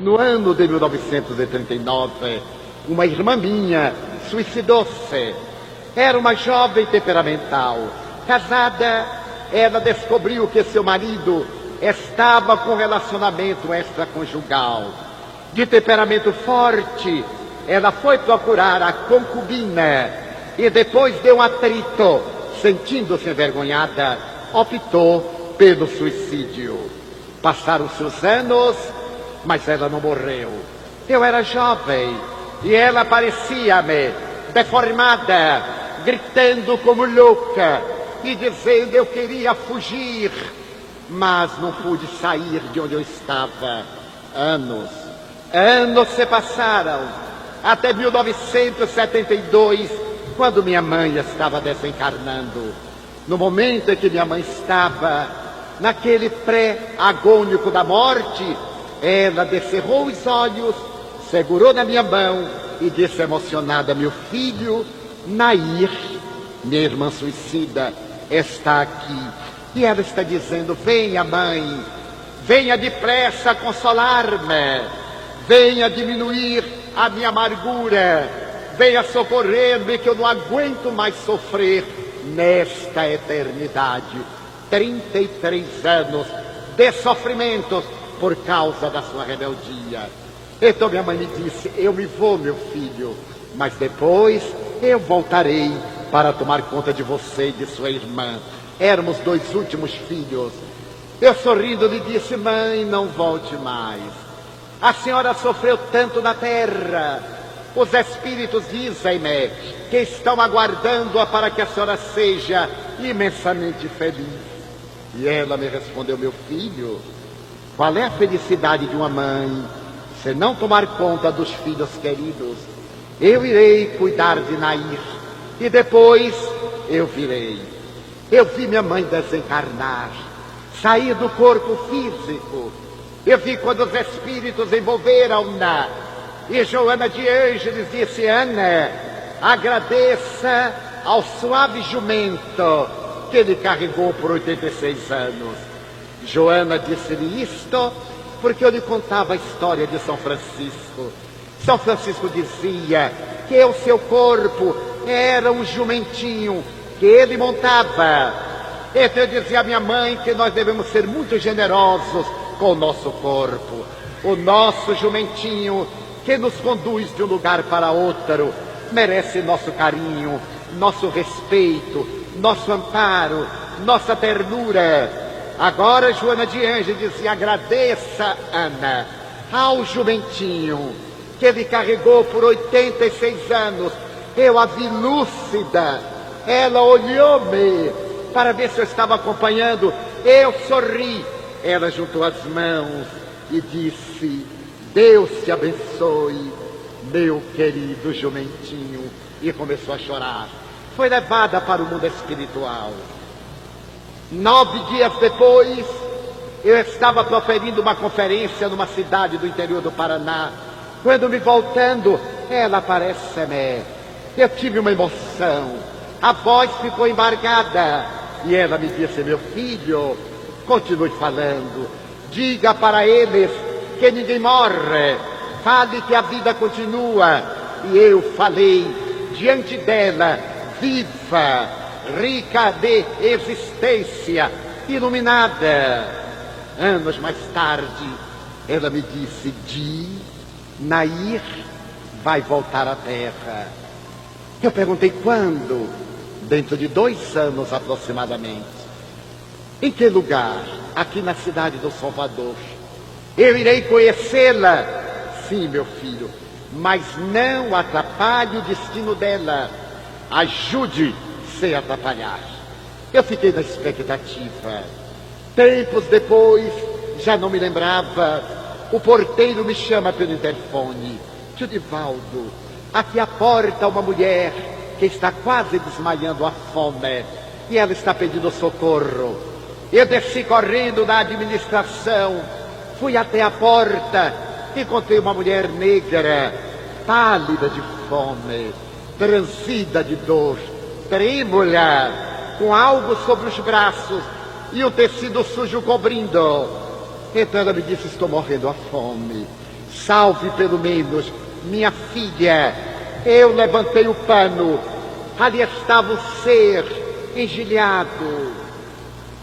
No ano de 1939, uma irmã minha suicidou-se. Era uma jovem temperamental. Casada, ela descobriu que seu marido estava com relacionamento extraconjugal. De temperamento forte, ela foi procurar a concubina e depois de um atrito, sentindo-se envergonhada, optou pelo suicídio. Passaram-se os anos, mas ela não morreu. Eu era jovem e ela parecia-me deformada, gritando como louca e dizendo eu queria fugir, mas não pude sair de onde eu estava. Anos se passaram, até 1972, quando minha mãe estava desencarnando. No momento em que minha mãe estava naquele pré-agônico da morte, ela descerrou os olhos, segurou na minha mão e disse emocionada: meu filho, Nair, minha irmã suicida, está aqui. E ela está dizendo: venha, mãe, venha depressa consolar-me, venha diminuir a minha amargura, venha socorrer-me que eu não aguento mais sofrer nesta eternidade. 33 anos de sofrimentos por causa da sua rebeldia. Então minha mãe me disse: eu me vou, meu filho, mas depois eu voltarei para tomar conta de você e de sua irmã. Éramos 2 últimos filhos. Eu sorrindo lhe disse: mãe, não volte mais. A senhora sofreu tanto na terra. Os espíritos dizem-me que estão aguardando-a para que a senhora seja imensamente feliz. E ela me respondeu: meu filho, qual é a felicidade de uma mãe se não tomar conta dos filhos queridos? Eu irei cuidar de Nair e depois eu virei. Eu vi minha mãe desencarnar, sair do corpo físico. Eu vi quando os espíritos envolveram-na. E Joana de Ângeles disse: Ana, agradeça ao suave jumento que ele carregou por 86 anos. Joana disse-lhe isto porque eu lhe contava a história de São Francisco. São Francisco dizia que o seu corpo era um jumentinho que ele montava. Então eu dizia à minha mãe que nós devemos ser muito generosos com o nosso corpo. O nosso jumentinho que nos conduz de um lugar para outro merece nosso carinho, nosso respeito, nosso amparo, nossa ternura. Agora Joana de Ângeles dizia: agradeça, Ana, ao jumentinho que ele carregou por 86 anos. Eu a vi lúcida, ela olhou-me para ver se eu estava acompanhando. Eu sorri, ela juntou as mãos e disse: Deus te abençoe, meu querido jumentinho. E começou a chorar. Foi levada para o mundo espiritual. 9 dias depois, eu estava proferindo uma conferência numa cidade do interior do Paraná. Quando me voltando, ela aparece-me. Eu tive uma emoção, a voz ficou embargada. E ela me disse: meu filho, continue falando, diga para eles que ninguém morre, fale que a vida continua. E eu falei diante dela, viva, rica de existência, iluminada. Anos mais tarde, ela me disse: Nair vai voltar à Terra. Eu perguntei: quando? Dentro de 2 anos aproximadamente. Em que lugar? Aqui na cidade do Salvador. Eu irei conhecê-la. Sim, meu filho, mas não atrapalhe o destino dela. Ajude sem atrapalhar. Eu fiquei na expectativa. Tempos depois, já não me lembrava, o porteiro me chama pelo interfone: tio Divaldo, aqui à porta uma mulher que está quase desmaiando à fome e ela está pedindo socorro. Eu desci correndo na administração, fui até a porta, encontrei uma mulher negra, pálida de fome, transida de dor, trêmula, com algo sobre os braços e o tecido sujo cobrindo. Então ela me disse: estou morrendo à fome. Salve pelo menos minha filha. Eu levantei o pano. Ali estava o ser engelhado,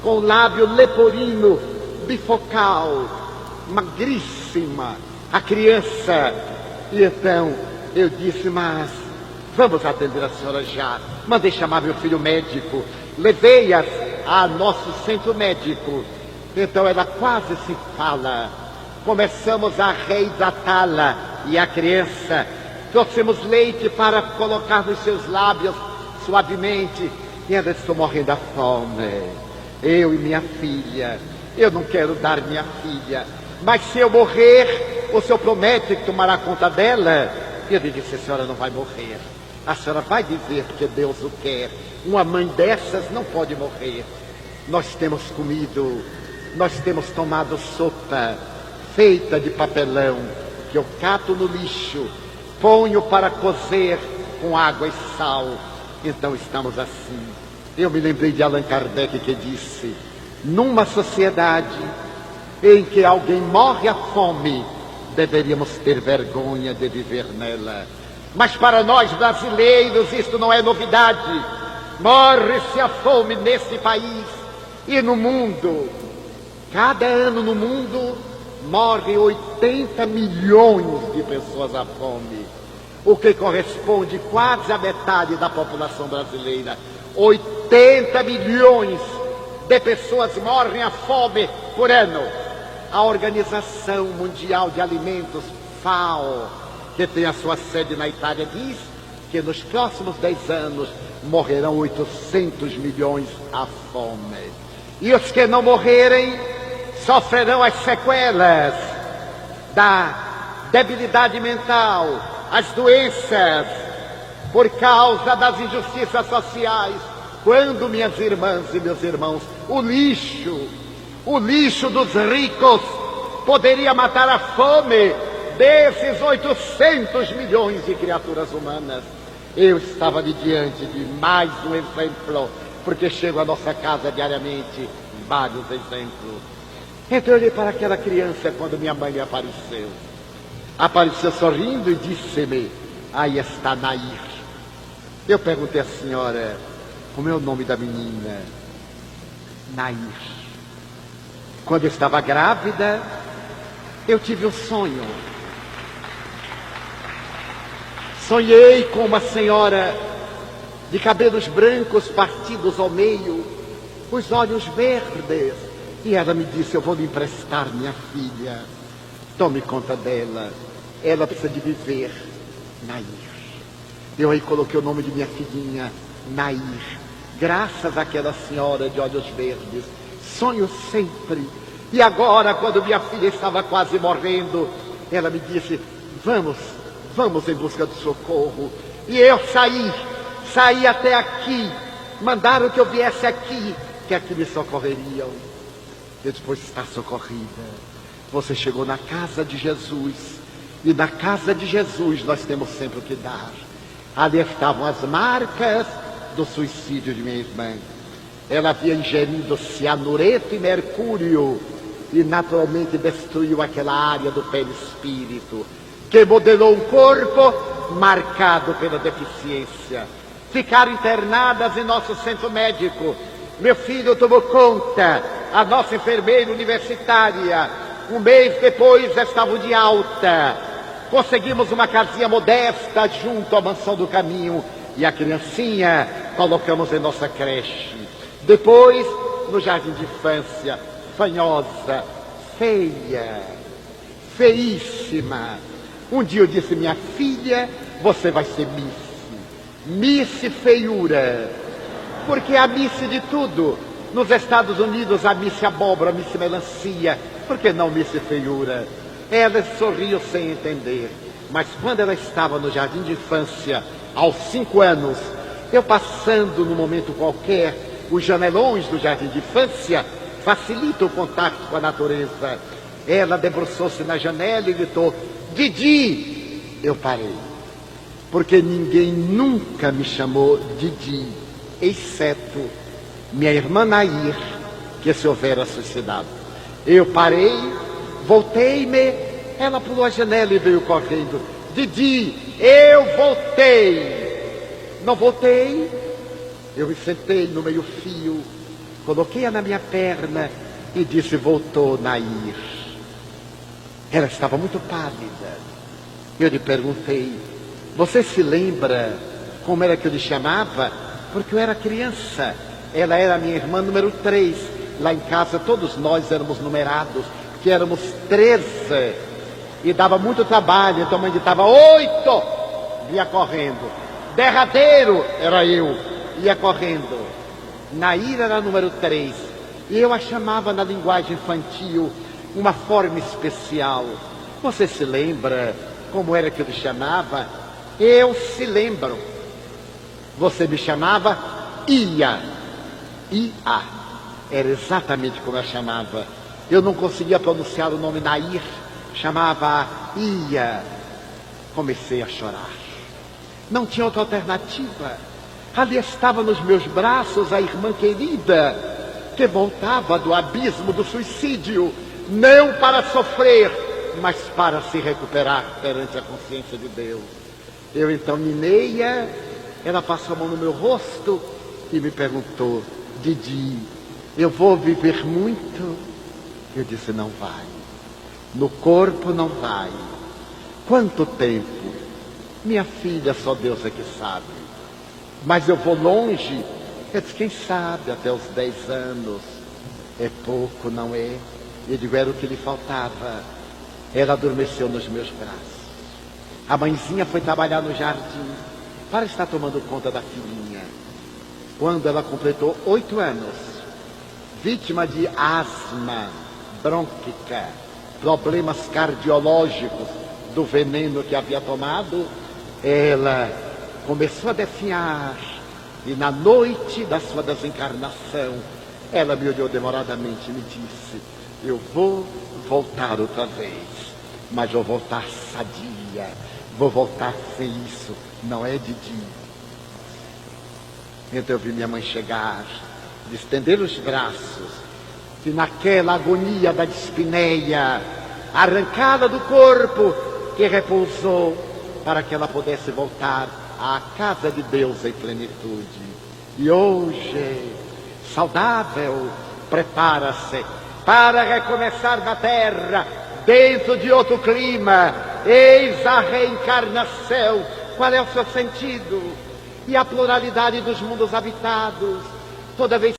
com o lábio leporino bifocal, magríssima, a criança. E então eu disse: mas vamos atender a senhora já. Mandei chamar meu filho médico, levei-as a nosso centro médico. Então ela quase se fala. Começamos a reidratá-la e a criança. Trouxemos leite para colocar nos seus lábios suavemente. E ela estou morrendo da fome. Eu e minha filha. Eu não quero dar minha filha, mas se eu morrer, o senhor promete que tomará conta dela? E eu disse: a senhora não vai morrer. A senhora vai dizer que Deus o quer. Uma mãe dessas não pode morrer. Nós temos comido, nós temos tomado sopa feita de papelão, que eu cato no lixo, ponho para cozer com água e sal. Então estamos assim. Eu me lembrei de Allan Kardec, que disse: numa sociedade em que alguém morre à fome, deveríamos ter vergonha de viver nela. Mas para nós brasileiros isto não é novidade. Morre-se à fome nesse país e no mundo. Cada ano no mundo morrem 80 milhões de pessoas à fome, o que corresponde quase à metade da população brasileira. 80 milhões de pessoas morrem à fome por ano. A Organização Mundial de Alimentos, FAO, que tem a sua sede na Itália, diz que nos próximos 10 anos morrerão 800 milhões à fome. E os que não morrerem sofrerão as sequelas da debilidade mental, as doenças, por causa das injustiças sociais. Quando, minhas irmãs e meus irmãos, o lixo dos ricos poderia matar a fome desses 800 milhões de criaturas humanas. Eu estava ali diante de mais um exemplo, porque chego à nossa casa diariamente, vários exemplos. Então eu olhei para aquela criança quando minha mãe apareceu. Apareceu sorrindo e disse-me: aí está Nair. Eu perguntei à senhora: como é o nome da menina? Nair. Quando eu estava grávida, eu tive um sonho. Sonhei com uma senhora de cabelos brancos partidos ao meio, os olhos verdes. E ela me disse: eu vou lhe emprestar minha filha. Tome conta dela. Ela precisa de viver. Nair. Eu aí coloquei o nome de minha filhinha, Nair. Graças àquela senhora de olhos verdes. Sonho sempre. E agora, quando minha filha estava quase morrendo, ela me disse: vamos em busca do socorro. E eu saí até aqui. Mandaram que eu viesse aqui, que aqui me socorreriam. E depois está socorrida. Você chegou na casa de Jesus. E na casa de Jesus nós temos sempre o que dar. Ali estavam as marcas do suicídio de minha irmã. Ela havia ingerido cianureto e mercúrio e naturalmente destruiu aquela área do perispírito, que modelou um corpo marcado pela deficiência. Ficaram internadas em nosso centro médico. Meu filho tomou conta, a nossa enfermeira universitária. Um mês depois estavam de alta. Conseguimos uma casinha modesta junto à Mansão do Caminho e a criancinha colocamos em nossa creche. Depois, no jardim de infância, fanhosa, feia, feíssima. Um dia eu disse: minha filha, você vai ser Miss feiura, porque é a Miss de tudo. Nos Estados Unidos, a Miss abóbora, a Miss melancia, por que não Miss feiura? Ela sorriu sem entender, mas quando ela estava no jardim de infância, aos 5 anos, eu passando num momento qualquer, os janelões do jardim de infância facilitam o contato com a natureza. Ela debruçou-se na janela e gritou: Didi! Eu parei, porque ninguém nunca me chamou Didi, exceto minha irmã Nair, que se houvera suicidado. Eu parei, voltei-me Ela pulou a janela e veio correndo. Didi, eu voltei. Não voltei? Eu me sentei no meio-fio, coloquei-a na minha perna e disse: voltou, Nair. Ela estava muito pálida. Eu lhe perguntei: você se lembra como era que eu lhe chamava? Porque eu era criança. Ela era a minha irmã número 3. Lá em casa todos nós éramos numerados, que éramos 13. E dava muito trabalho, então a mãe gritava: 8! Ia correndo. Derradeiro era eu, ia correndo. Nair era a número 3. E eu a chamava na linguagem infantil, uma forma especial. Você se lembra como era que eu lhe chamava? Eu se lembro. Você me chamava Ia. Ia. Era exatamente como eu chamava. Eu não conseguia pronunciar o nome Nair. Chamava Ia. Comecei a chorar. Não tinha outra alternativa. Ali estava nos meus braços a irmã querida, que voltava do abismo do suicídio, não para sofrer, mas para se recuperar perante a consciência de Deus. Eu então minei-a, ela passou a mão no meu rosto e me perguntou: Didi, eu vou viver muito? Eu disse: não vai. No corpo não vai. Quanto tempo? Minha filha, só Deus é que sabe. Mas eu vou longe? Eu disse: quem sabe, até os 10 anos. É pouco, não é? Eu digo: era o que lhe faltava. Ela adormeceu nos meus braços. A mãezinha foi trabalhar no jardim para estar tomando conta da filhinha. Quando ela completou 8 anos, vítima de asma brônquica, problemas cardiológicos do veneno que havia tomado, ela começou a definhar. E na noite da sua desencarnação, ela me olhou demoradamente e me disse: eu vou voltar outra vez, mas vou voltar sadia, vou voltar sem isso, não é, Didi? Então eu vi minha mãe chegar, de estender os braços, e naquela agonia da dispneia, arrancá-la do corpo, que repousou para que ela pudesse voltar à casa de Deus em plenitude. E hoje, saudável, prepara-se para recomeçar na terra, dentro de outro clima. Eis a reencarnação. Qual é o seu sentido? E a pluralidade dos mundos habitados. Toda vez